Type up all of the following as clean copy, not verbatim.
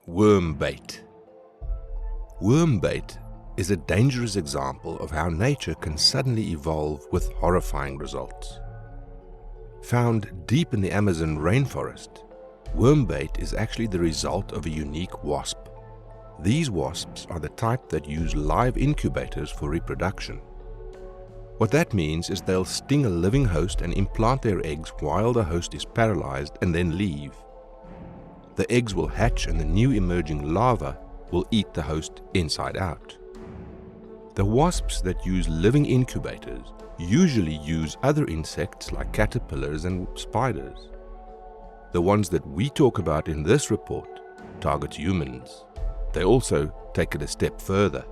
Wormbait. Wormbait is a dangerous example of how nature can suddenly evolve with horrifying results. Found deep in the Amazon rainforest, wormbait is actually the result of a unique wasp. These wasps are the type that use live incubators for reproduction. What that means is they'll sting a living host and implant their eggs while the host is paralyzed and then leave. The eggs will hatch and the new emerging larva will eat the host inside out. The wasps that use living incubators usually use other insects like caterpillars and spiders. The ones that we talk about in this report target humans. They also take it a step further.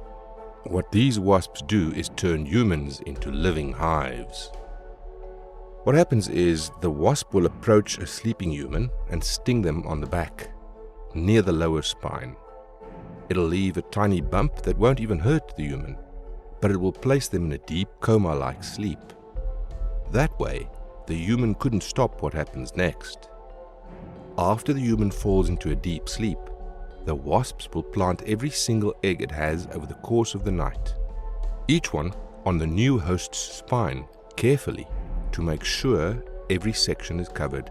What these wasps do is turn humans into living hives. What happens is the wasp will approach a sleeping human and sting them on the back, near the lower spine. It'll leave a tiny bump that won't even hurt the human, but it will place them in a deep coma-like sleep. That way, the human couldn't stop what happens next. After the human falls into a deep sleep, the wasps will plant every single egg it has over the course of the night, each one on the new host's spine carefully to make sure every section is covered.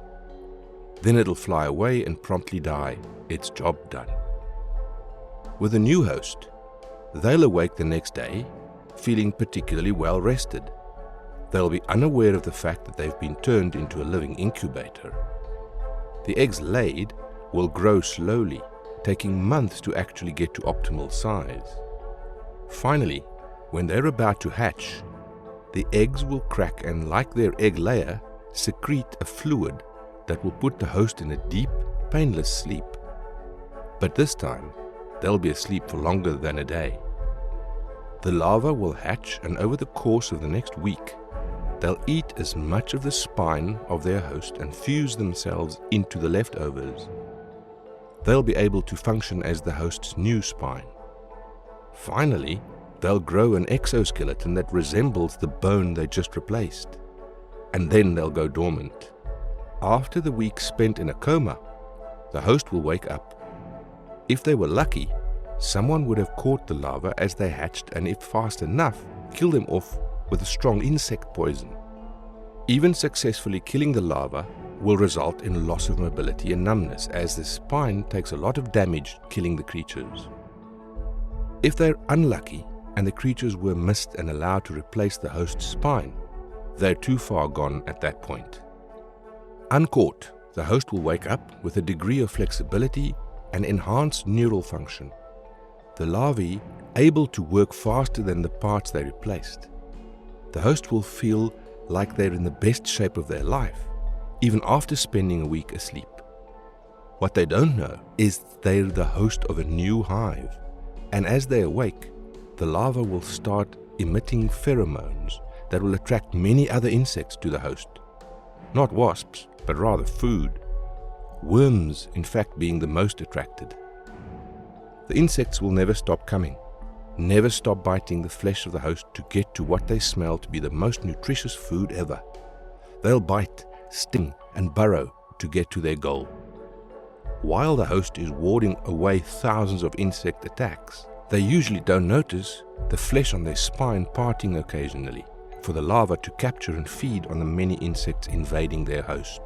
Then it'll fly away and promptly die. Its job done. With a new host, they'll awake the next day feeling particularly well rested. They'll be unaware of the fact that they've been turned into a living incubator. The eggs laid will grow slowly, taking months to actually get to optimal size. Finally, when they're about to hatch, the eggs will crack and, like their egg layer, secrete a fluid that will put the host in a deep, painless sleep. But this time, they'll be asleep for longer than a day. The larva will hatch, and over the course of the next week, they'll eat as much of the spine of their host and fuse themselves into the leftovers. They'll be able to function as the host's new spine. Finally, they'll grow an exoskeleton that resembles the bone they just replaced. And then they'll go dormant. After the week spent in a coma, the host will wake up. If they were lucky, someone would have caught the larva as they hatched and, if fast enough, kill them off with a strong insect poison. Even successfully killing the larva will result in loss of mobility and numbness, as the spine takes a lot of damage killing the creatures. If they're unlucky and the creatures were missed and allowed to replace the host's spine, they're too far gone at that point. Uncaught, the host will wake up with a degree of flexibility and enhanced neural function. The larvae able to work faster than the parts they replaced. The host will feel like they're in the best shape of their life, even after spending a week asleep. What they don't know is they're the host of a new hive, and as they awake, the larva will start emitting pheromones that will attract many other insects to the host. Not wasps, but rather food. Worms, in fact, being the most attracted. The insects will never stop coming, never stop biting the flesh of the host to get to what they smell to be the most nutritious food ever. They'll bite, sting, and burrow to get to their goal. While the host is warding away thousands of insect attacks, they usually don't notice the flesh on their spine parting occasionally for the larva to capture and feed on the many insects invading their host.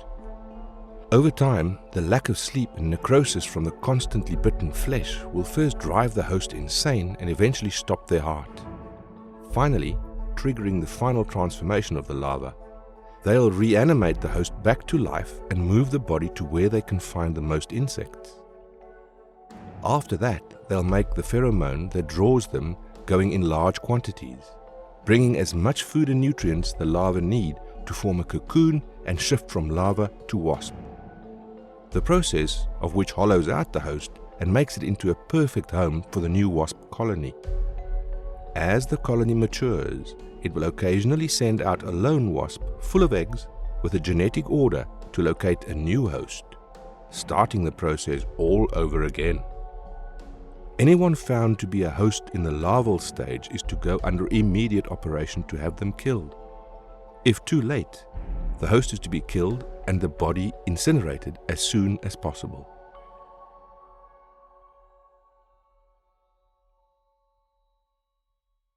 Over time, the lack of sleep and necrosis from the constantly bitten flesh will first drive the host insane and eventually stop their heart. Finally, triggering the final transformation of the larva, they'll reanimate the host back to life and move the body to where they can find the most insects. After that, they'll make the pheromone that draws them going in large quantities, bringing as much food and nutrients the larvae need to form a cocoon and shift from larva to wasp. The process of which hollows out the host and makes it into a perfect home for the new wasp colony. As the colony matures, it will occasionally send out a lone wasp full of eggs with a genetic order to locate a new host, starting the process all over again. Anyone found to be a host in the larval stage is to go under immediate operation to have them killed. If too late, the host is to be killed and the body incinerated as soon as possible.